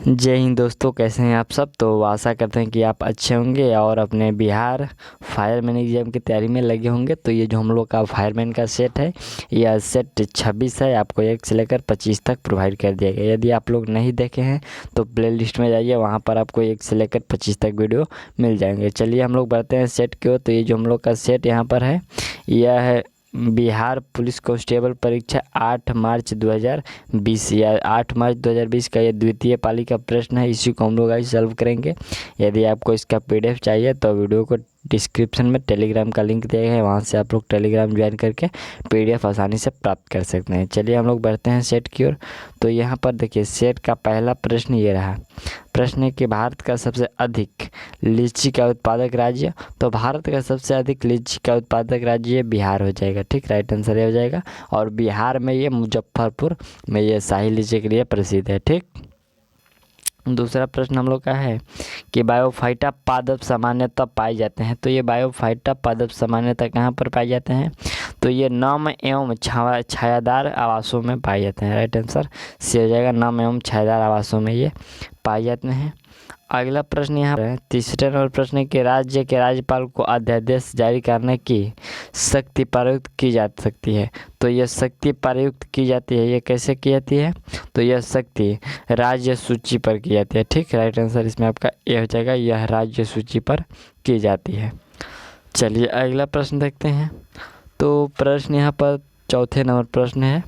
जय हिंद दोस्तों, कैसे हैं आप सब। तो आशा करते हैं कि आप अच्छे होंगे और अपने बिहार फायरमैन एग्जाम की तैयारी में लगे होंगे। तो ये जो हम लोग का फायरमैन का सेट है, यह सेट 26 है, आपको 1 से लेकर 25 तक प्रोवाइड कर दिया गया। यदि आप लोग नहीं देखे हैं तो प्ले लिस्ट में जाइए, वहाँ पर आपको 1 से लेकर 25 तक वीडियो मिल जाएंगे। चलिए हम लोग बढ़ते हैं सेट की ओर। तो ये जो हम लोग का सेट यहाँ पर है, यह है बिहार पुलिस कांस्टेबल परीक्षा 8 मार्च 2020 या 8 मार्च 2020 का ये द्वितीय पाली का प्रश्न है। इसी को हम लोग आज सॉल्व करेंगे। यदि आपको इसका पीडीएफ चाहिए तो वीडियो को डिस्क्रिप्शन में टेलीग्राम का लिंक दिया गया है, वहाँ से आप लोग टेलीग्राम ज्वाइन करके पीडीएफ आसानी से प्राप्त कर सकते हैं। चलिए हम लोग बढ़ते हैं सेट की ओर। तो यहाँ पर देखिए, सेट का पहला प्रश्न ये रहा। प्रश्न है कि भारत का सबसे अधिक लीची का उत्पादक राज्य। तो भारत का सबसे अधिक लीची का उत्पादक राज्य बिहार हो जाएगा। ठीक, राइट आंसर ये हो जाएगा। और बिहार में ये मुजफ्फरपुर में ये शाही लीची के लिए प्रसिद्ध है। ठीक, दूसरा प्रश्न हम लोग का है कि बायोफाइटा पादप सामान्यतः पाए जाते हैं। तो ये बायोफाइटा पादप सामान्यतः कहाँ पर पाए जाते हैं? तो ये नम एवं छायादार आवासों में पाए जाते हैं। राइट आंसर सी हो जाएगा, नम एवं छायादार आवासों में ये पाए जाते हैं। अगला प्रश्न यहाँ पर है, तीसरे नंबर प्रश्न है कि राज्य के राज्यपाल को अध्यादेश जारी करने की शक्ति प्रयुक्त की जा सकती है। तो यह शक्ति प्रयुक्त की जाती है, ये कैसे की जाती है? तो यह शक्ति राज्य सूची पर की जाती है। ठीक, राइट आंसर इसमें आपका ए हो जाएगा, यह राज्य सूची पर की जाती है। चलिए अगला प्रश्न देखते हैं। तो प्रश्न यहाँ पर चौथे नंबर प्रश्न है।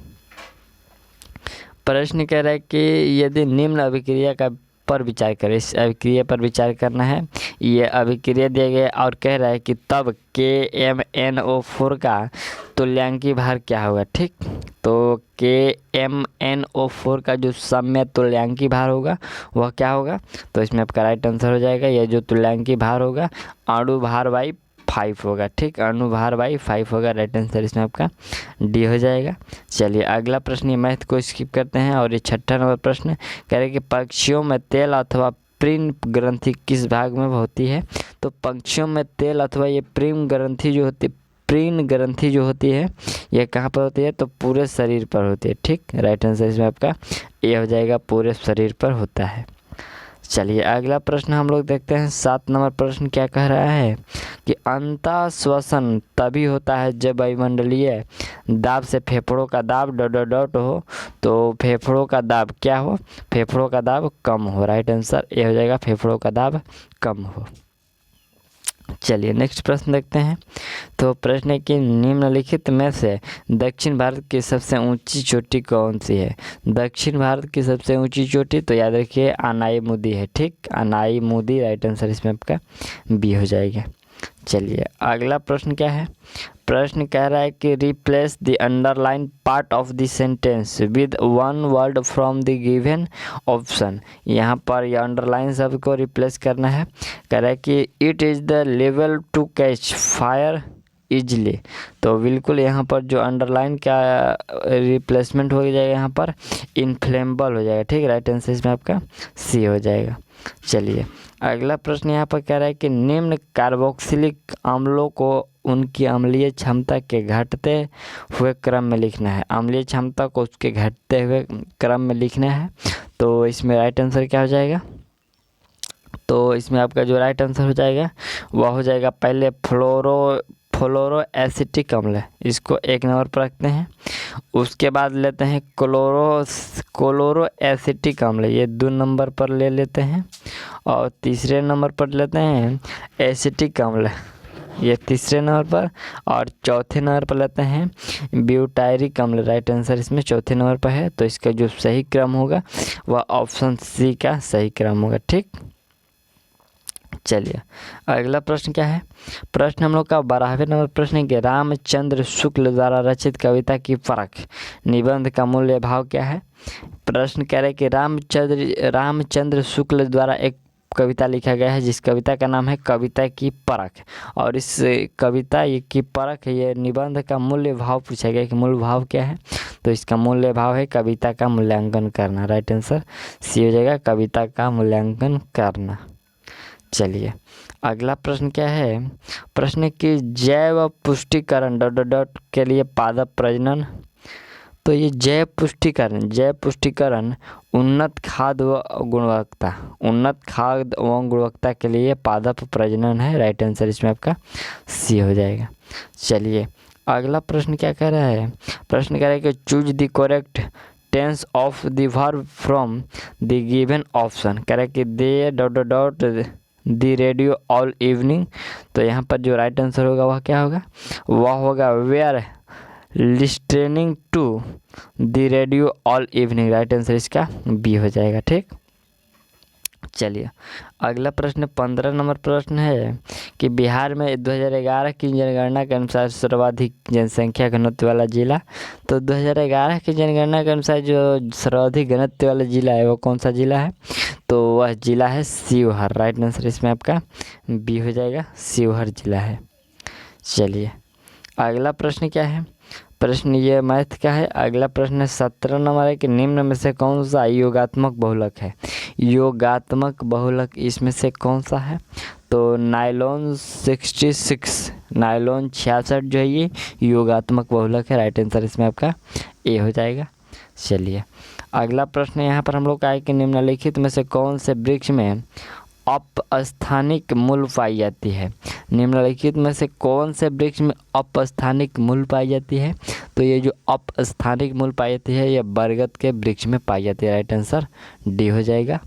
प्रश्न कह रहा है कि यदि निम्न अभिक्रिया का पर विचार करें, इस अभिक्रिया पर विचार करना है। ये अभिक्रिया दिया गया और कह रहा है कि तब KMnO4 का तुल्यांकी भार क्या होगा। ठीक, तो KMnO4 का जो सम्य तुल्यांकी भार होगा वह क्या होगा? तो इसमें आपका राइट आंसर हो जाएगा, यह जो तुल्यांकी भार होगा अणु भार बाई 5 होगा। ठीक, अणु भार बाई 5 होगा। राइट आंसर इसमें आपका डी हो जाएगा। चलिए अगला प्रश्न, ये मैथ को स्किप करते हैं और ये छठा नंबर प्रश्न कह रहे कि पक्षियों में तेल अथवा प्रीण ग्रंथि किस भाग में होती है? तो पक्षियों में तेल अथवा ये प्रीण ग्रंथि जो होती है ये कहाँ पर होती है? तो पूरे शरीर पर होती है। ठीक, राइट आंसर इसमें आपका ए हो जाएगा, पूरे शरीर पर होता है। चलिए अगला प्रश्न हम लोग देखते हैं। 7 नंबर प्रश्न क्या कह रहा है कि अंतः श्वसन तभी होता है जब वायुमंडलीय दाब से फेफड़ों का दाब डॉट हो। तो फेफड़ों का दाब क्या हो? फेफड़ों का दाब कम हो। राइट आंसर ये हो जाएगा, फेफड़ों का दाब कम हो। चलिए नेक्स्ट प्रश्न देखते हैं। तो प्रश्न है कि निम्नलिखित में से दक्षिण भारत की सबसे ऊंची चोटी कौन सी है? दक्षिण भारत की सबसे ऊंची चोटी तो याद रखिए अनाई है। ठीक, अनाई, राइट आंसर इसमें आपका बी हो जाएगा। चलिए अगला प्रश्न क्या है। प्रश्न कह रहा है कि replace the underline part of the sentence with one word from the given option. यहाँ पर यह अंडरलाइन शब्द को रिप्लेस करना है। कह रहा है कि it is the level to catch fire easily. तो बिल्कुल यहाँ पर जो अंडरलाइन का रिप्लेसमेंट हो जाएगा, यहाँ पर इनफ्लेमेबल हो जाएगा। ठीक, राइट आंसर इसमें आपका सी हो जाएगा। चलिए अगला प्रश्न यहाँ पर कह रहा है कि निम्न कार्बोक्सिलिक अम्लों को उनकी अम्लीय क्षमता के घटते हुए क्रम में लिखना है। अम्लीय क्षमता को उसके घटते हुए क्रम में लिखना है। तो इसमें राइट आंसर क्या हो जाएगा? तो इसमें आपका जो राइट आंसर हो जाएगा वह हो जाएगा पहले फ्लोरो एसिटिक अम्ल, इसको 1 नंबर पर रखते हैं। उसके बाद लेते हैं क्लोरो एसिटिक अम्ल, ये 2 नंबर पर ले लेते हैं। और तीसरे नंबर पर लेते हैं एसिटिक अम्ल, ये तीसरे नंबर पर। और चौथे नंबर पर लेते हैं ब्यूटायरिक अम्ल। राइट आंसर इसमें चौथे नंबर पर है। तो इसका जो सही क्रम होगा वह ऑप्शन सी का सही क्रम होगा। ठीक, चलिए अगला प्रश्न क्या है। प्रश्न हम लोग का 12वें नंबर प्रश्न है कि रामचंद्र शुक्ल द्वारा रचित कविता की परख निबंध का मूल्य भाव क्या है? प्रश्न कह रहे कि रामचंद्र शुक्ल द्वारा एक कविता लिखा गया है जिस कविता का नाम है कविता की परख। और इस कविता की परख ये निबंध का मूल्य भाव पूछा गया कि मूल्य भाव क्या है? तो इसका मूल्य भाव है कविता का मूल्यांकन करना। राइट आंसर सी हो जाएगा, कविता का मूल्यांकन करना। चलिए अगला प्रश्न क्या है। प्रश्न की जैव पुष्टिकरण डॉट के लिए पादप तो ये जैव पुष्टिकरण उन्नत खाद्य व गुणवत्ता के लिए पादप प्रजनन है। राइट आंसर इसमें आपका सी हो जाएगा। चलिए अगला प्रश्न क्या कह रहा है, प्रश्न कह रहा है कि choose the correct tense of the verb from the given option. कह रहा है कि they the radio all evening. तो यहाँ पर जो राइट आंसर होगा वह क्या होगा, वह होगा were listening to the radio all evening. Right answer इसका बी हो जाएगा। ठीक, चलिए अगला प्रश्न 15 नंबर प्रश्न है कि बिहार में 2011 की जनगणना के अनुसार सर्वाधिक जनसंख्या घनत्व वाला जिला। तो 2011 की जनगणना के अनुसार जो सर्वाधिक घनत्व वाला जिला है वो कौन सा जिला है, तो वह जिला है शिवहर। राइट आंसर इसमें आपका बी हो जाएगा, शिवहर जिला है। चलिए अगला प्रश्न क्या है, प्रश्न ये मैथ का है। अगला प्रश्न 17 नंबर है कि निम्न में से कौन सा योगात्मक बहुलक है। योगात्मक बहुलक इसमें से कौन सा है, तो नायलॉन 66 जो है ये योगात्मक बहुलक है। राइट आंसर इसमें आपका ए हो जाएगा। चलिए अगला प्रश्न यहाँ पर हम लोग का है कि निम्नलिखित में से कौन से वृक्ष में अपस्थानिक मूल पाई जाती है। निम्नलिखित में से कौन से वृक्ष में अपस्थानिक मूल पाई जाती है, तो ये जो अपस्थानिक मूल पाई जाती है ये बरगद के वृक्ष में पाई जाती है। राइट आंसर डी हो जाएगा।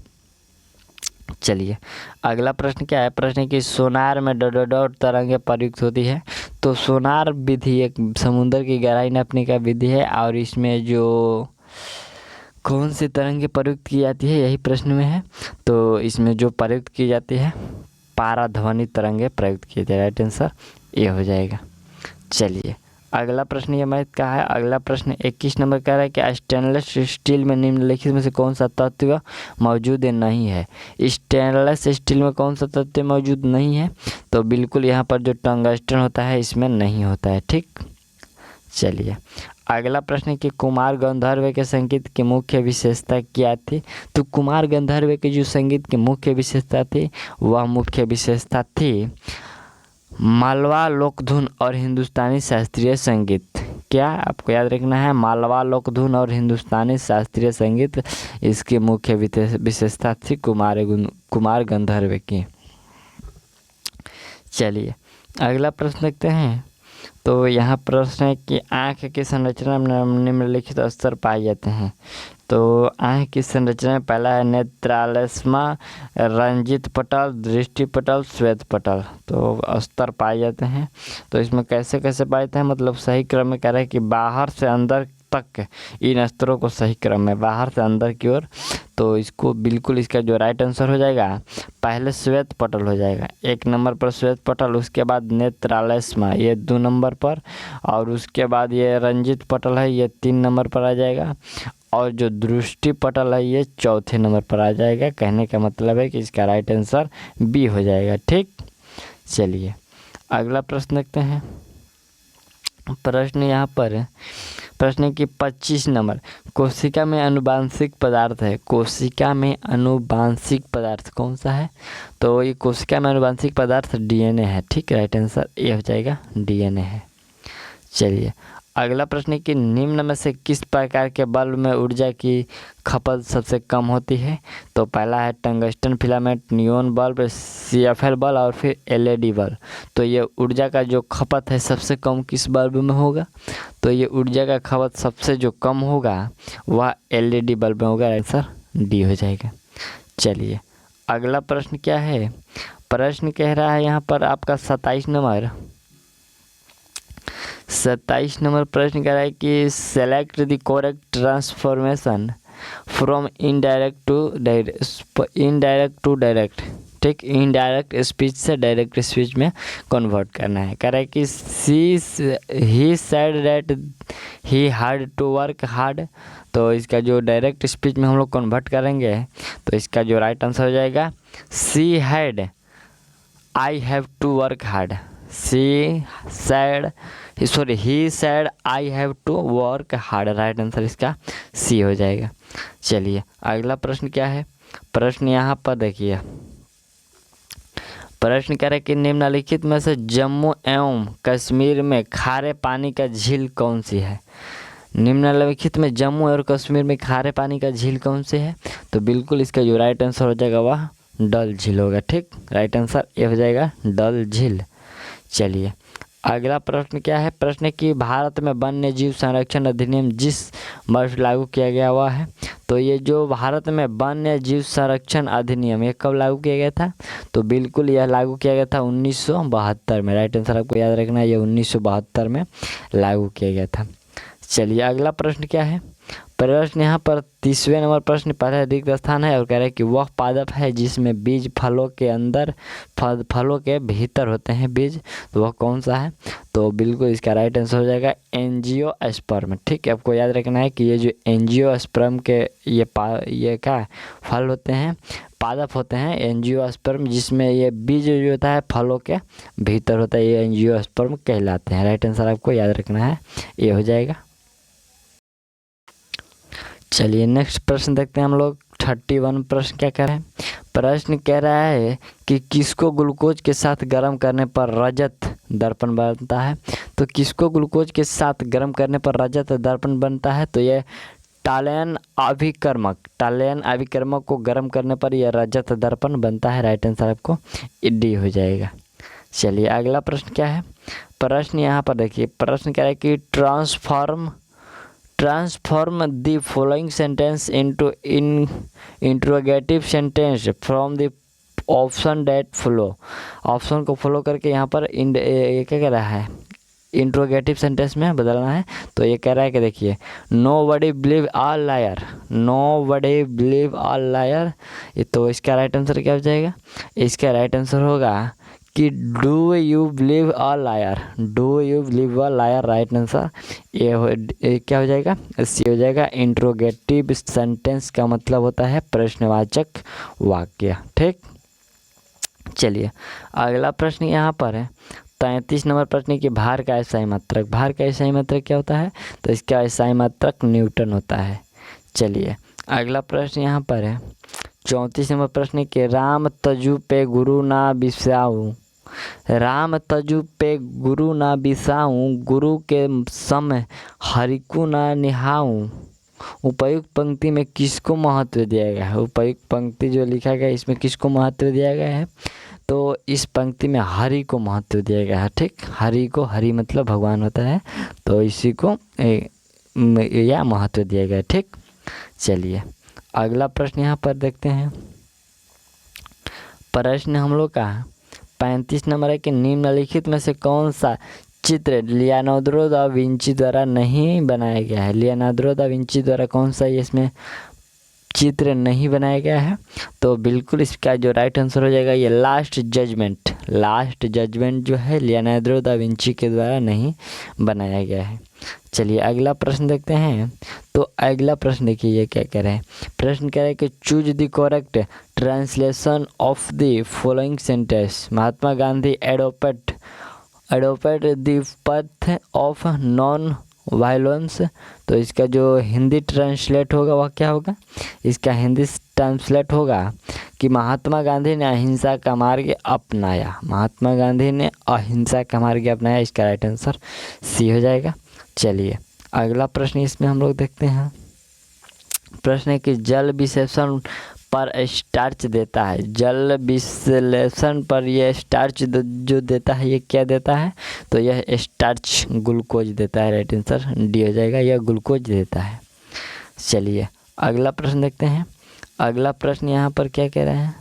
चलिए अगला प्रश्न क्या है, प्रश्न की सोनार में डॉट तरंगें प्रयुक्त होती है। तो सोनार विधि एक समुद्र की गहराई नापने का विधि है और इसमें जो कौन सी तरंगें प्रयुक्त की जाती है यही प्रश्न में है। तो इसमें जो प्रयुक्त की जाती है पाराध्वनि तरंगें प्रयुक्त की जाती है। राइट आंसर ये हो जाएगा। चलिए अगला प्रश्न ये मैथ का है। अगला प्रश्न 21 नंबर कह रहा है कि स्टेनलेस स्टील में निम्नलिखित में से कौन सा तत्व मौजूद नहीं है। स्टेनलेस स्टील में कौन सा तत्व मौजूद नहीं है, तो बिल्कुल यहाँ पर जो टंगस्टन होता है इसमें नहीं होता है। ठीक, चलिए अगला प्रश्न कि कुमार गंधर्व के संगीत की मुख्य विशेषता क्या थी। तो कुमार गंधर्व के जो संगीत की मुख्य विशेषता थी वह मुख्य विशेषता थी मालवा लोकधुन और हिंदुस्तानी शास्त्रीय संगीत। क्या आपको याद रखना है, मालवा लोकधुन और हिंदुस्तानी शास्त्रीय संगीत इसकी मुख्य विशेषता थी कुमार गंधर्व की। चलिए अगला प्रश्न देखते हैं। तो यहाँ प्रश्न है कि आँख की संरचना में निम्नलिखित स्तर पाए जाते हैं। तो आँख की संरचना में पहला है नेत्रालस्मा, रंजित पटल, दृष्टि पटल, श्वेत पटल। तो स्तर पाए जाते हैं। तो इसमें कैसे कैसे पाए जाते हैं, मतलब सही क्रम में कह रहा है कि बाहर से अंदर तक इन स्तरों को सही क्रम में बाहर से अंदर की ओर। तो इसको बिल्कुल इसका जो राइट आंसर हो जाएगा पहले श्वेत पटल हो जाएगा, 1 नंबर पर श्वेत पटल, उसके बाद नेत्रालस्मा ये 2 नंबर पर, और उसके बाद ये रंजित पटल है ये 3 नंबर पर आ जाएगा, और जो दृष्टि पटल है ये 4थे नंबर पर आ जाएगा। कहने का मतलब है कि इसका राइट आंसर बी हो जाएगा। ठीक, चलिए अगला प्रश्न देखते हैं। प्रश्न यहाँ पर प्रश्न की 25 नंबर, कोशिका में अनुवांशिक पदार्थ है। कोशिका में अनुवांशिक पदार्थ कौन सा है, तो ये कोशिका में अनुवांशिक पदार्थ डीएनए है। ठीक, राइट आंसर ए हो जाएगा, डीएनए है। चलिए अगला प्रश्न कि निम्न में से किस प्रकार के बल्ब में ऊर्जा की खपत सबसे कम होती है। तो पहला है tungsten filament, neon bulb, CFL bulb और फिर LED बल्ब। तो ये ऊर्जा का जो खपत है सबसे कम किस बल्ब में होगा, तो ये ऊर्जा का खपत सबसे जो कम होगा वह LED बल्ब में होगा। आंसर डी हो जाएगा। चलिए अगला प्रश्न क्या है, प्रश्न कह रहा है यहाँ पर आपका 27 नंबर प्रश्न कह रहा है कि select the correct transformation from indirect to direct. ठीक, इनडायरेक्ट स्पीच से डायरेक्ट स्पीच में कन्वर्ट करना है। कह रहा है कि he said that he had to work hard. तो इसका जो डायरेक्ट स्पीच में हम लोग कन्वर्ट करेंगे तो इसका जो राइट आंसर हो जाएगा she had I have to work hard. He said I have to work hard. Right answer इसका सी हो जाएगा। चलिए अगला प्रश्न क्या है, प्रश्न यहाँ पर देखिए। प्रश्न कह रहा है कि निम्नलिखित में से जम्मू एवं कश्मीर में खारे पानी का झील कौन सी है। निम्नलिखित में जम्मू और कश्मीर में खारे पानी का झील कौन से है? तो बिल्कुल इसका जो राइट आंसर हो जाएगा वह डल झील होगा। ठीक, राइट आंसर ये हो जाएगा डल झील। चलिए अगला प्रश्न क्या है? प्रश्न है कि भारत में वन्य जीव संरक्षण अधिनियम जिस वर्ष लागू किया गया हुआ है। तो ये जो भारत में वन्य जीव संरक्षण अधिनियम ये कब लागू किया गया था? तो बिल्कुल यह लागू किया गया था 1972 में। राइट आंसर आपको याद रखना है, ये 1972 में लागू किया गया था। चलिए अगला प्रश्न क्या है? प्रश्न यहाँ पर 30वें नंबर प्रश्न पहला रिक्त स्थान है और कह रहा है कि वह पादप है जिसमें बीज फलों के अंदर फलों के भीतर होते हैं बीज, तो वह कौन सा है? तो बिल्कुल इसका राइट आंसर हो जाएगा एंजियोस्पर्म। ठीक है, आपको याद रखना है कि ये जो एंजियोस्पर्म के ये क्या फल होते हैं, पादप होते हैं एंजियोस्पर्म, जिसमें ये बीज जो होता है फलों के भीतर होता है, ये एंजियोस्पर्म कहलाते हैं। राइट आंसर आपको याद रखना है, ये हो जाएगा। चलिए नेक्स्ट प्रश्न देखते हैं हम लोग। 31 प्रश्न क्या कह रहे हैं? प्रश्न कह रहा है कि किसको ग्लूकोज के साथ गर्म करने पर रजत दर्पण बनता है? तो किसको ग्लूकोज के साथ गर्म करने पर रजत दर्पण बनता है? तो ये टालेन अभिकर्मक को गर्म करने पर यह रजत दर्पण बनता है। राइट आंसर आपको डी हो जाएगा। चलिए अगला प्रश्न क्या है? प्रश्न यहाँ पर देखिए, प्रश्न कह रहा है कि transform the following sentence into interrogative sentence from the option that follow. Option को फॉलो करके यहाँ पर ये क्या कह रहा है? इंट्रोगेटिव सेंटेंस में बदलना है। तो ये कह रहा है कि देखिए nobody believe all liar, nobody believe all liar. तो इसका राइट आंसर क्या हो जाएगा? इसका राइट आंसर होगा कि do you believe a liar, do you believe a liar. Right answer ये क्या हो जाएगा? सी हो जाएगा। इंट्रोगेटिव सेंटेंस का मतलब होता है प्रश्नवाचक वाक्य। ठीक, चलिए अगला प्रश्न यहाँ पर है 33 नंबर प्रश्न की भार का एसआई मात्रक। भार का एसआई मात्रक क्या होता है? तो इसका एसआई मात्रक न्यूटन होता है। चलिए अगला प्रश्न यहाँ पर है 34 नंबर प्रश्न के राम तजु पे गुरु ना बिसाऊं, राम तजु पे गुरु ना बिसाऊं, गुरु के समय हरिकु ना निहाऊं। उपयुक्त पंक्ति में किसको महत्व दिया गया है? उपयुक्त पंक्ति जो लिखा गया है इसमें किसको महत्व दिया गया है? तो इस पंक्ति में हरि को महत्व दिया गया है। ठीक, हरि को, हरि मतलब भगवान होता है, तो इसी को यह महत्व दिया गया है। ठीक, चलिए अगला प्रश्न यहाँ पर देखते हैं। प्रश्न हम लोग का 35 नंबर है कि निम्नलिखित में से कौन सा चित्र लियोनार्डो दा विंची द्वारा नहीं बनाया गया है? लियोनार्डो दा विंची द्वारा कौन सा इसमें चित्र नहीं बनाया गया है? तो बिल्कुल इसका जो राइट आंसर हो जाएगा ये लास्ट जजमेंट। लास्ट जजमेंट जो है लियोनार्डो दा विंची के द्वारा नहीं बनाया गया है। चलिए अगला प्रश्न देखते हैं। तो अगला प्रश्न देखिए ये क्या कह रहे हैं? प्रश्न कह रहे हैं कि choose the correct translation of the following sentence. Mahatma Gandhi adopted the path of non violence. तो इसका जो हिंदी ट्रांसलेट होगा वह क्या होगा? इसका हिंदी ट्रांसलेट होगा कि महात्मा गांधी ने अहिंसा का मार्ग अपनाया। महात्मा गांधी ने अहिंसा का मार्ग अपनाया। इसका राइट आंसर सी हो जाएगा। चलिए अगला प्रश्न इसमें हम लोग देखते हैं। प्रश्न है कि जल विश्लेषण पर स्टार्च देता है। जल विश्लेषण पर यह स्टार्च जो देता है ये क्या देता है? तो यह स्टार्च ग्लूकोज देता है। राइट आंसर डी हो जाएगा, यह ग्लूकोज देता है। चलिए अगला प्रश्न देखते हैं। अगला प्रश्न यहाँ पर क्या कह रहे हैं?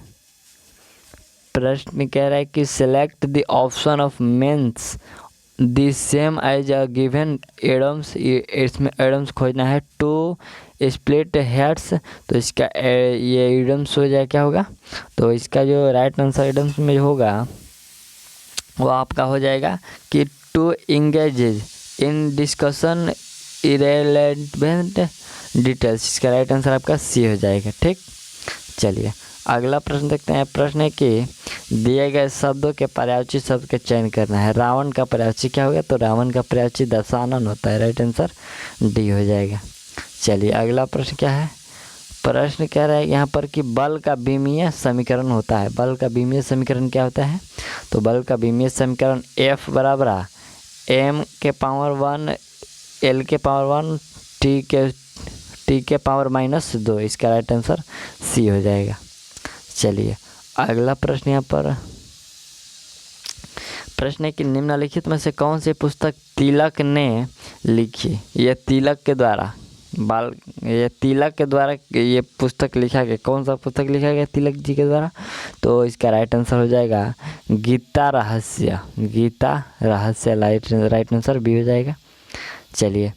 प्रश्न कह रहा है कि select the option of means the same as a given Adams. इसमें एडम्स खोजना है। टू स्प्लिट हेड्स, तो इसका ये एडम्स हो जाए क्या होगा? तो इसका जो राइट आंसर एडम्स में होगा वो आपका हो जाएगा कि to engage in discussion irrelevant details. इसका राइट आंसर आपका सी हो जाएगा। ठीक, चलिए अगला प्रश्न देखते हैं। प्रश्न है कि दिए गए शब्दों के पर्यायवाची शब्द का चयन करना है। रावण का पर्यायवाची क्या होगा? तो रावण का पर्यायवाची दशानन होता है। राइट आंसर डी हो जाएगा। चलिए अगला प्रश्न क्या है? प्रश्न कह रहा है यहाँ पर कि बल का विमीय समीकरण होता है। बल का विमीय समीकरण क्या होता है? तो बल का विमीय समीकरण F बराबर m के पावर 1 L के पावर 1 टी के पावर -2, इसका राइट आंसर सी हो जाएगा। चलिए अगला प्रश्न यहाँ पर प्रश्न है कि निम्नलिखित में से कौन सी पुस्तक तिलक ने लिखी। ये तिलक के द्वारा ये पुस्तक लिखा गया। कौन सा पुस्तक लिखा गया तिलक जी के द्वारा? तो इसका राइट आंसर हो जाएगा गीता रहस्य। राइट आंसर बी हो जाएगा। चलिए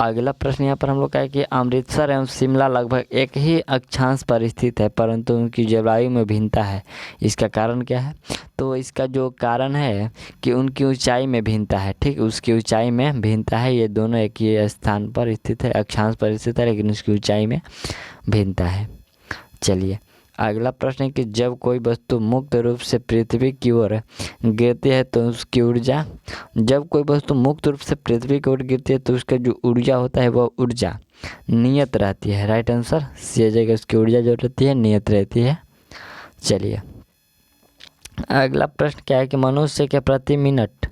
अगला प्रश्न यहाँ पर हम लोग का है कि अमृतसर एवं शिमला लगभग एक ही अक्षांश पर स्थित है परंतु उनकी जलवायु में भिन्नता है, इसका कारण क्या है? तो इसका जो कारण है कि उनकी ऊंचाई में भिन्नता है। ठीक, उसकी ऊंचाई में भिन्नता है। ये दोनों एक ही स्थान पर स्थित है, अक्षांश पर स्थित है, लेकिन उसकी ऊंचाई में भिन्नता है। चलिए अगला प्रश्न है कि जब कोई वस्तु मुक्त रूप से पृथ्वी की ओर गिरती है तो उसकी ऊर्जा जब कोई वस्तु मुक्त रूप से पृथ्वी की ओर गिरती है तो उसका जो ऊर्जा होता है वह ऊर्जा नियत रहती है। राइट आंसर सी हो जाएगा। उसकी ऊर्जा जो रहती है नियत रहती है। चलिए अगला प्रश्न क्या है कि मनुष्य के प्रति मिनट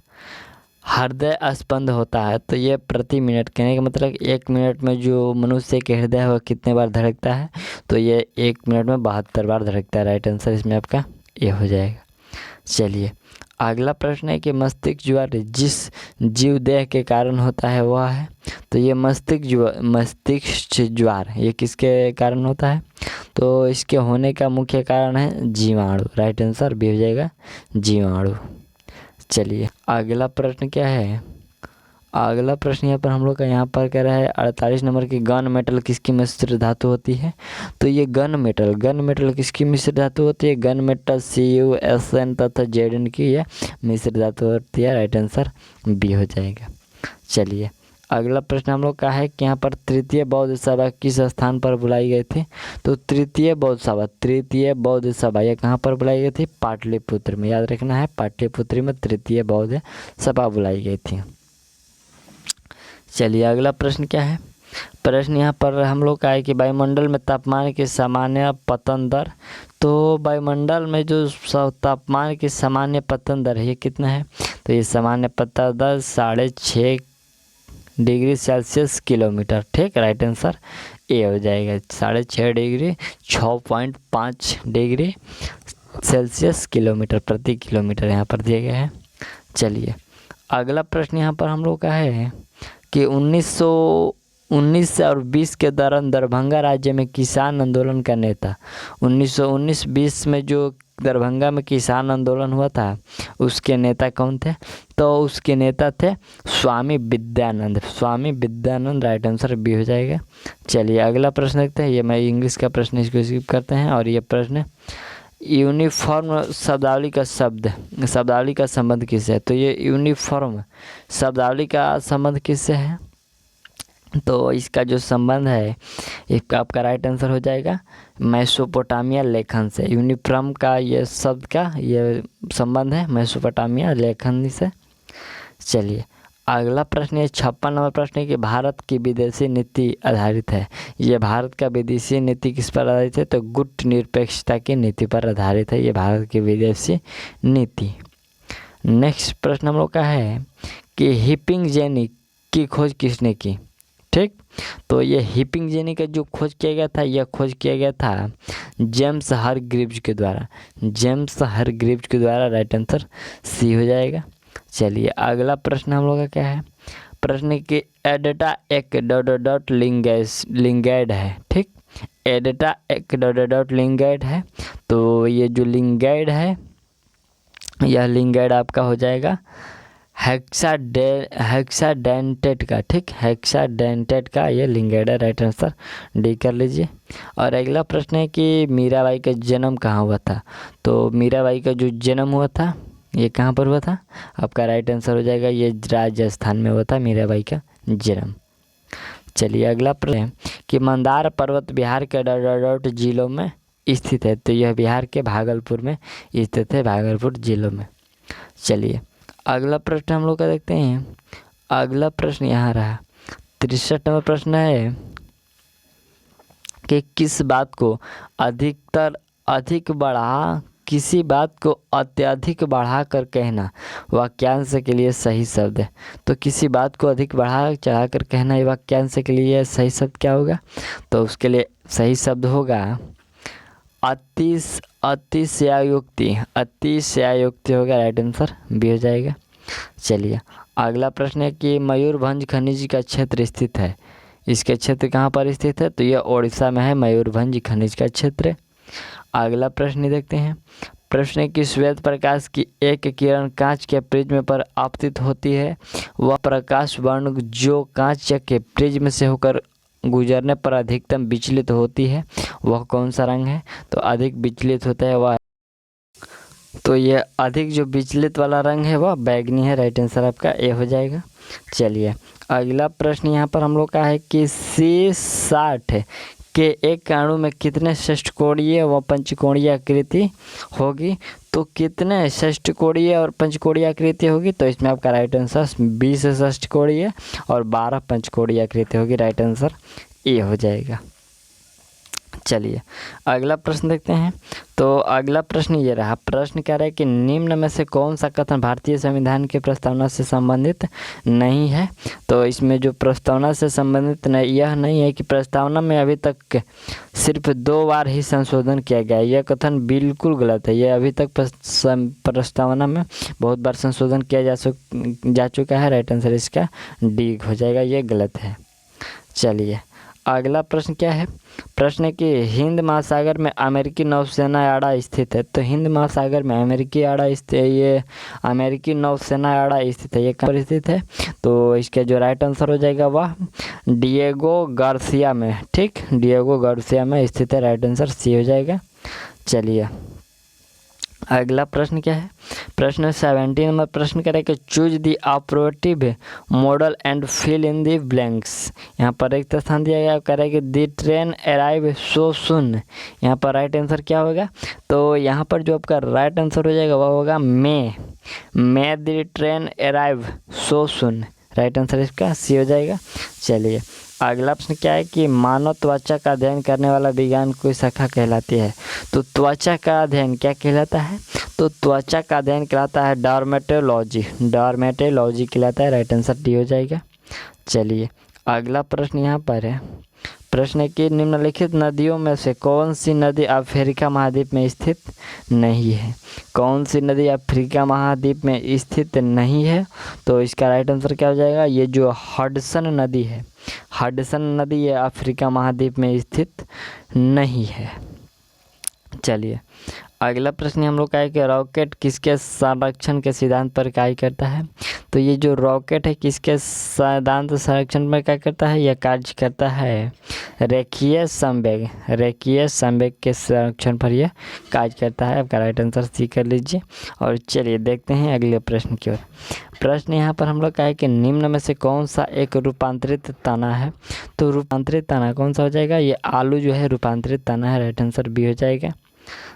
हृदय स्पंद होता है। तो ये प्रति मिनट कहने का मतलब 1 मिनट में जो मनुष्य के हृदय है वह कितने बार धड़कता है? तो ये 1 मिनट में 72 बार धड़कता है। राइट आंसर इसमें आपका ये हो जाएगा। चलिए अगला प्रश्न है कि मस्तिष्क ज्वार जिस जीव देह के कारण होता है वह है। तो ये मस्तिष्क ज्वार ये किसके कारण होता है? तो इसके होने का मुख्य कारण है जीवाणु। राइट आंसर बी हो जाएगा जीवाणु। चलिए अगला प्रश्न क्या है? अगला प्रश्न यहाँ पर हम लोग का यहाँ पर कह रहा है 48 नंबर की गन मेटल किसकी मिश्र धातु होती है? तो ये गन मेटल किसकी मिश्र धातु होती है? गन मेटल CuSN तथा Zn की ये मिश्र धातु होती है। राइट आंसर बी हो जाएगा। चलिए अगला प्रश्न हम लोग का है कि यहाँ पर तृतीय बौद्ध सभा किस स्थान पर बुलाई गई थी? तो तृतीय बौद्ध सभा ये कहाँ पर बुलाई गई थी? पाटलिपुत्र में। याद रखना है पाटलिपुत्र में तृतीय बौद्ध सभा बुलाई गई थी। चलिए अगला प्रश्न क्या है? प्रश्न यहाँ पर हम लोग का है कि वायुमंडल में तापमान की सामान्य पतन दर। तो वायुमंडल में जो तापमान की सामान्य पतन दर है ये कितना है? तो ये सामान्य पतन दर 6.5 डिग्री सेल्सियस किलोमीटर। ठीक, राइट आंसर ए हो जाएगा। 6.5 डिग्री 6.5 डिग्री सेल्सियस किलोमीटर प्रति किलोमीटर यहाँ पर दिए गए हैं। चलिए अगला प्रश्न यहाँ पर हम लोग का है कि 1919 और 20 के दौरान दरभंगा राज्य में किसान आंदोलन का नेता 1919-20 में जो दरभंगा में किसान आंदोलन हुआ था उसके नेता कौन थे? तो उसके नेता थे स्वामी विद्यानंद। राइट आंसर बी हो जाएगा। चलिए अगला प्रश्न देखते हैं। ये मैं इंग्लिश का प्रश्न इसको स्किप करते हैं। और ये प्रश्न यूनिफॉर्म शब्दावली का संबंध किससे है? तो ये यूनिफॉर्म शब्दावली का संबंध किससे है? तो इसका जो संबंध है इसका आपका राइट आंसर हो जाएगा मेसोपोटामिया लेखन से। यूनिफॉर्म का ये शब्द का ये संबंध है मेसोपोटामिया लेखन से। चलिए अगला प्रश्न है 56 नंबर प्रश्न है कि भारत की विदेशी नीति आधारित है। ये भारत का विदेशी नीति किस पर आधारित है? तो गुट निरपेक्षता की नीति पर आधारित है ये भारत की विदेशी नीति। नेक्स्ट प्रश्न हम लोग का है कि हीपिंग जेनी की खोज किसने की? ठीक, तो ये हीपिंग जेनी का जो खोज किया गया था यह खोज किया गया था जेम्स हरग्रीव्ज के द्वारा। राइट आंसर सी हो जाएगा। चलिए अगला प्रश्न हम लोग का क्या है? प्रश्न कि एडेटा एक डॉट लिंगैड है। ठीक, एडेटा एक डॉट लिंगैड है। तो ये जो लिंगैड है यह लिंगैड आपका हो जाएगा हेक्साडेंटेट का। ठीक, हेक्साडेंटेट का ये लिंगैड है। राइट आंसर डी कर लीजिए। और अगला प्रश्न है कि मीराबाई का जन्म कहाँ हुआ था? तो मीराबाई का जो जन्म हुआ था ये कहाँ पर हुआ था? आपका राइट आंसर हो जाएगा ये राजस्थान में हुआ था मीराबाई का जन्म। चलिए अगला प्रश्न है कि मंदार पर्वत बिहार के डॉट जिलों में स्थित है। तो यह बिहार के भागलपुर में स्थित है, भागलपुर जिलों में। चलिए अगला प्रश्न हम लोग का देखते हैं। अगला प्रश्न यहाँ रहा 63 नंबर प्रश्न है कि किस बात को अधिक बढ़ा किसी बात को अत्यधिक बढ़ाकर कहना वाक्यांश के लिए सही शब्द है। तो किसी बात को अधिक बढ़ा चढ़ाकर कहना ये वाक्यांश के लिए सही शब्द क्या होगा? तो उसके लिए सही शब्द होगा अतिशयोक्ति। अतिशयोक्ति होगा, राइट आंसर बी हो जाएगा। चलिए अगला प्रश्न है कि मयूरभंज खनिज का क्षेत्र स्थित है, इसके क्षेत्र कहाँ पर स्थित है? तो यह उड़ीसा में है, मयूरभंज खनिज का क्षेत्र। अगला प्रश्न देखते हैं। प्रश्न है कि श्वेत प्रकाश की एक किरण कांच के प्रिज्म पर आपतित होती है, वह प्रकाश वर्ण जो कांच के प्रिज्म से होकर गुजरने पर अधिकतम विचलित होती है वह कौन सा रंग है? तो अधिक विचलित होता है वह, तो ये अधिक जो विचलित वाला रंग है वह बैगनी है, राइट आंसर आपका ए हो जाएगा। चलिए अगला प्रश्न यहाँ पर हम लोग का है कि C60 के एक अणु में कितने षष्ठकोणीय व पंचकोणीय आकृति होगी? तो कितने षष्ठकोणीय और पंचकोणीय आकृति होगी? तो इसमें आपका राइट आंसर 20 षष्ठकोणीय और 12 पंचकोणीय आकृति होगी, राइट आंसर ए हो जाएगा। चलिए अगला प्रश्न देखते हैं। तो अगला प्रश्न ये रहा। प्रश्न कह रहा है कि निम्न में से कौन सा कथन भारतीय संविधान की प्रस्तावना से संबंधित नहीं है? तो इसमें जो प्रस्तावना से संबंधित यह नहीं है कि प्रस्तावना में अभी तक सिर्फ 2 बार ही संशोधन किया गया है। यह कथन बिल्कुल गलत है। यह अभी तक प्रस्तावना में बहुत बार संशोधन किया जा चुका है, राइट आंसर इसका डी हो जाएगा, ये गलत है। चलिए अगला प्रश्न क्या है? प्रश्न है कि हिंद महासागर में अमेरिकी नौसेना अड्डा स्थित है। तो हिंद महासागर में अमेरिकी नौसेना अड्डा स्थित है, ये कहाँ पर स्थित है? तो इसका जो राइट आंसर हो जाएगा वह डिएगो गार्सिया में, ठीक, डिएगो गार्सिया में स्थित है, राइट आंसर सी हो जाएगा। चलिए अगला प्रश्न क्या है? प्रश्न 17 नंबर प्रश्न करें कि choose the operative modal and fill in the blanks. यहाँ पर एक स्थान दिया गया, कह रहा है कि दी ट्रेन अराइव सो सुन। यहाँ पर राइट आंसर क्या होगा? तो यहाँ पर जो आपका राइट आंसर हो जाएगा वह होगा मे दी ट्रेन अराइव सो सुन, राइट आंसर इसका सी हो जाएगा। चलिए अगला प्रश्न क्या है कि मानव त्वचा का अध्ययन करने वाला विज्ञान कोई शाखा कहलाती है? तो त्वचा का अध्ययन क्या कहलाता है? तो त्वचा का अध्ययन कहलाता है डर्मेटोलॉजी, डर्मेटोलॉजी कहलाता है, राइट आंसर डी हो जाएगा। चलिए अगला प्रश्न यहाँ पर है। प्रश्न है कि निम्नलिखित नदियों में से कौन सी नदी अफ्रीका महाद्वीप में स्थित नहीं है? कौन सी नदी अफ्रीका महाद्वीप में स्थित नहीं है? तो इसका राइट आंसर क्या हो जाएगा? ये जो हडसन नदी है, हडसन नदी ये अफ्रीका महाद्वीप में स्थित नहीं है। चलिए अगला प्रश्न हम लोग का है कि रॉकेट किसके संरक्षण के सिद्धांत पर कार्य करता है? तो ये जो रॉकेट है किसके सिद्धांत संरक्षण पर क्या करता है? यह कार्य करता है रेखीय संवेग, रेखीय संवेग के संरक्षण पर यह कार्य करता है। आपका राइट आंसर सी कर लीजिए। और चलिए देखते हैं अगले प्रश्न की ओर। प्रश्न यहाँ पर हम लोग का है कि निम्न में से कौन सा एक रूपांतरित तना है? तो रूपांतरित तना कौन सा हो जाएगा? ये आलू जो है रूपांतरित तना है, राइट आंसर बी हो जाएगा।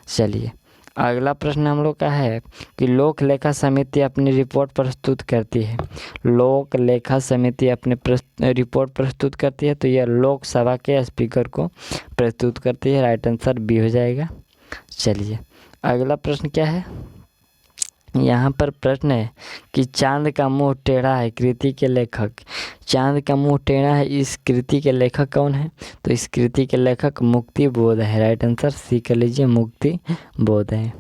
चलिए अगला प्रश्न हम लोग का है कि लोक लेखा समिति अपनी रिपोर्ट प्रस्तुत करती है। लोक लेखा समिति अपनी रिपोर्ट प्रस्तुत करती है, तो यह लोकसभा के स्पीकर को प्रस्तुत करती है, राइट आंसर बी हो जाएगा। चलिए अगला प्रश्न क्या है? यहाँ पर प्रश्न है कि चांद का मुंह टेढ़ा है कृति के लेखक। चांद का मुंह टेढ़ा है, इस कृति के लेखक कौन है? तो इस कृति के लेखक मुक्ति बोध है, राइट आंसर सी कर लीजिए, मुक्ति बोध है।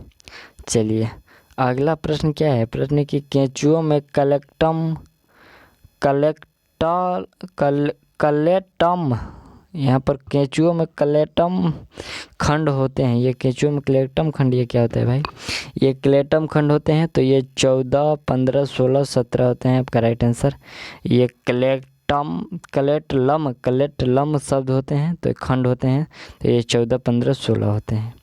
चलिए अगला प्रश्न क्या है? प्रश्न की केंचुओं में कलेटम यहाँ पर केंचुओं में क्लेटम खंड होते हैं। ये केंचुओं में क्लेटम खंड ये क्या होता है भाई? ये क्लेटम खंड होते हैं, तो ये 14, 15, 16, 17 होते हैं। आपका राइट आंसर ये क्लेटलम शब्द होते हैं, तो खंड होते हैं, तो ये 14, 15, 16 होते हैं।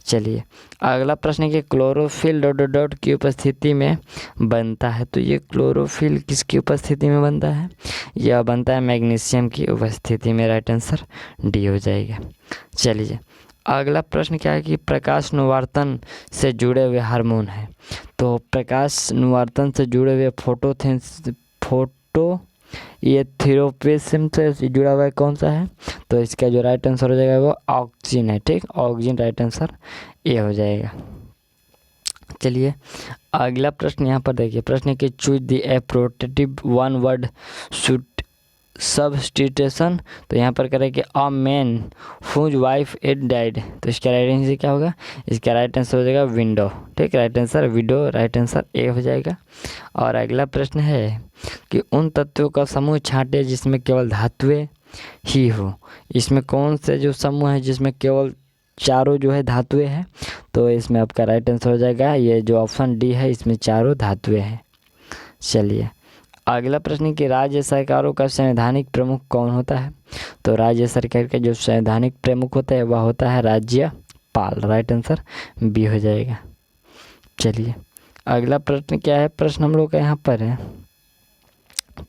चलिए अगला प्रश्न है कि क्लोरोफिल डॉट की उपस्थिति में बनता है। तो ये क्लोरोफिल किसकी उपस्थिति में बनता है? यह बनता है मैग्नीशियम की उपस्थिति में, राइट आंसर डी हो जाएगा। चलिए अगला प्रश्न क्या है कि प्रकाश अनुवर्तन से जुड़े हुए हार्मोन है। तो प्रकाश अनुवर्तन से जुड़े हुए ये थीरोपिज्म से जुड़ा हुआ कौन सा है? तो इसका जो राइट आंसर हो जाएगा वो ऑक्सीजन है, ठीक, ऑक्सीजन राइट आंसर ए हो जाएगा। चलिए अगला प्रश्न यहाँ पर देखिए, प्रश्न है कि choose the appropriate one word substitution. तो यहाँ पर करें कि a man whose wife it died. तो इसका राइट आंसर क्या होगा? इसका राइट आंसर हो जाएगा विंडो। ठीक, right answer window, right answer A हो जाएगा। और अगला प्रश्न है कि उन तत्वों का समूह छांटे जिसमें केवल धातुएं ही हो। इसमें कौन से जो समूह है जिसमें केवल चारों जो है धातुएं हैं? तो इसमें आपका राइट आंसर हो जाएगा ये जो ऑप्शन डी है, इसमें चारों धातुएं हैं। चलिए अगला प्रश्न कि राज्य सरकारों का संवैधानिक प्रमुख कौन होता है? तो राज्य सरकार का जो संवैधानिक प्रमुख होता है वह होता है राज्यपाल। राइट आंसर बी हो जाएगा। चलिए अगला प्रश्न क्या है? प्रश्न हम लोग का यहाँ पर है,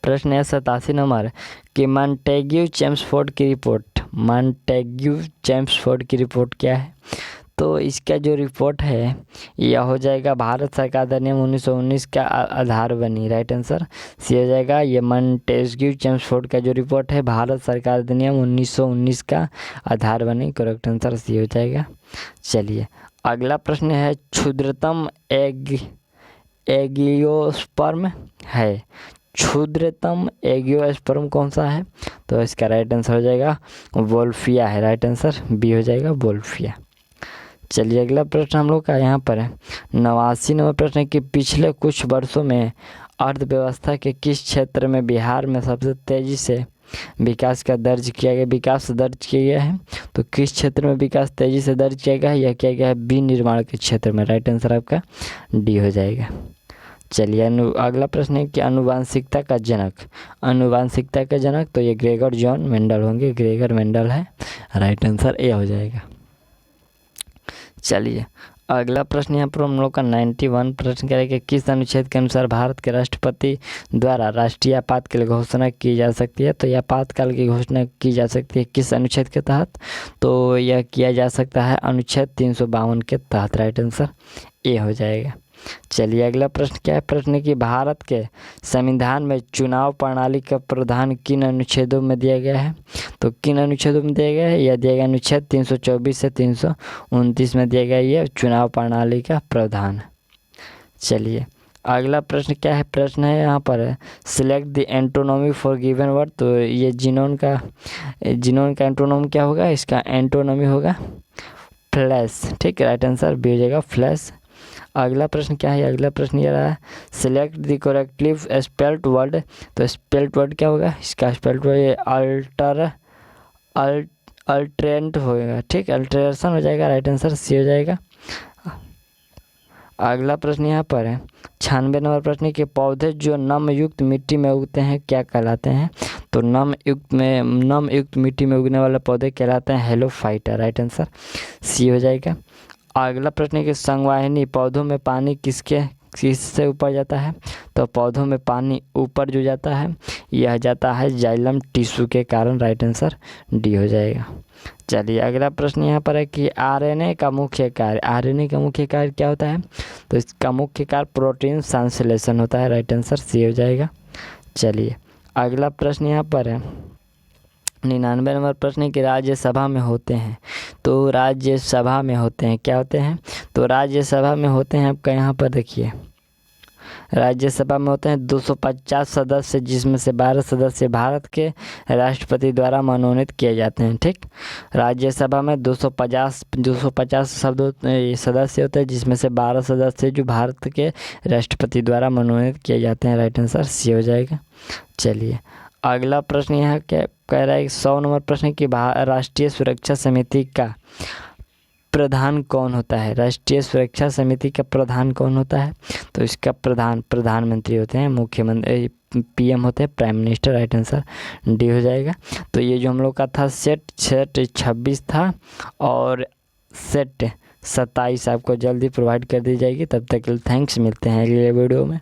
प्रश्न है 87 नंबर कि मॉन्टेग्यू चेम्सफोर्ड की रिपोर्ट। मॉन्टेग्यू चेम्सफोर्ड की रिपोर्ट क्या है? तो इसका जो रिपोर्ट है यह हो जाएगा भारत सरकार अधिनियम 1919 का आधार बनी। राइट आंसर सी हो जाएगा। ये मॉन्टेग्यू चेम्सफोर्ड का जो रिपोर्ट है भारत सरकार अधिनियम 1919 का आधार बनी। करेक्ट आंसर सी हो जाएगा। चलिए अगला प्रश्न है क्षुद्रतम एगियोस्पर्म है। क्षुद्रतम एगियोस्पर्म कौन सा है? तो इसका राइट आंसर हो जाएगा वोल्फिया है। राइट आंसर बी हो जाएगा वोल्फिया। चलिए अगला प्रश्न हम लोग का यहाँ पर है 89 नंबर प्रश्न है कि पिछले कुछ वर्षों में अर्थव्यवस्था के किस क्षेत्र में बिहार में सबसे तेजी से विकास दर्ज किया गया है? तो किस क्षेत्र में विकास तेजी से दर्ज किया गया है? यह किया गया है विनिर्माण के क्षेत्र में। राइट आंसर आपका डी हो जाएगा। चलिए अगला प्रश्न है कि आनुवांशिकता का जनक तो ये ग्रेगर जॉन मेंडल होंगे। ग्रेगर मेंडल है। राइट आंसर ए हो जाएगा। चलिए अगला प्रश्न यहाँ पर हम लोग का 91 प्रश्न करेंगे किस अनुच्छेद के अनुसार भारत के राष्ट्रपति द्वारा राष्ट्रीय आपात के लिए घोषणा की जा सकती है? तो यह आपातकाल की घोषणा की जा सकती है किस अनुच्छेद के तहत? तो यह किया जा सकता है अनुच्छेद 352 के तहत। राइट आंसर ए हो जाएगा। चलिए अगला प्रश्न क्या है? प्रश्न कि भारत के संविधान में चुनाव प्रणाली का प्रावधान किन अनुच्छेदों में दिया गया है? तो किन अनुच्छेदों में दिया गया है? यह दिया गया अनुच्छेद 324 से 329 में दिया गया ये चुनाव प्रणाली का प्रावधान। चलिए अगला प्रश्न क्या है? प्रश्न है यहाँ पर select the antonym for given word. तो ये जीनोम का एंटोनोम क्या होगा? इसका एंटोनोमी होगा फ्लैश। ठीक है, राइट आंसर बी हो जाएगा फ्लैश। अगला प्रश्न क्या है? अगला प्रश्न ये रहा select the correctly spelled word. तो स्पेल्ड वर्ड क्या होगा? इसका स्पेल्ड वर्ड अल्टरेंट होगा। ठीक, अल्ट्रेशन हो जाएगा। राइट आंसर सी हो जाएगा। अगला प्रश्न यहाँ पर है 96 नंबर प्रश्न के पौधे जो नम युक्त मिट्टी में उगते हैं क्या कहलाते हैं? तो नम युक्त मिट्टी में उगने वाले पौधे कहलाते हैं हेलोफाइटा। राइट आंसर सी हो जाएगा। अगला प्रश्न है कि संवाहिनी पौधों में पानी किससे ऊपर जाता है? तो पौधों में पानी ऊपर जो जाता है यह जाता है जाइलम टिश्यू के कारण। राइट आंसर डी हो जाएगा। चलिए अगला प्रश्न यहाँ पर है कि आरएनए का मुख्य कार्य क्या होता है? तो इसका मुख्य कार्य प्रोटीन संश्लेषण होता है। राइट आंसर सी हो जाएगा। चलिए अगला प्रश्न यहाँ पर है 99 नंबर प्रश्न कि राज्यसभा में होते हैं। तो राज्यसभा में होते हैं क्या होते हैं? तो राज्यसभा में होते हैं आपका यहाँ पर देखिए, राज्यसभा में होते हैं 250 सदस्य जिसमें से 12 सदस्य भारत के राष्ट्रपति द्वारा मनोनीत किए जाते हैं। ठीक, राज्यसभा में 250 सदस्य होते हैं जिसमें से 12 सदस्य जो भारत के राष्ट्रपति द्वारा मनोनीत किए जाते हैं। राइट आंसर सी हो जाएगा। चलिए अगला प्रश्न यहाँ क्या कह रहा है 100 नंबर प्रश्न की राष्ट्रीय सुरक्षा समिति का प्रधान कौन होता है? राष्ट्रीय सुरक्षा समिति का प्रधान कौन होता है? तो इसका प्रधानमंत्री होते हैं, मुख्यमंत्री पीएम होते हैं, prime minister. Right answer D हो जाएगा। तो ये जो हम लोग का था सेट 26 था और सेट 27 आपको जल्दी प्रोवाइड कर दी जाएगी। तब तक के लिए थैंक्स, मिलते हैं अगले वीडियो में।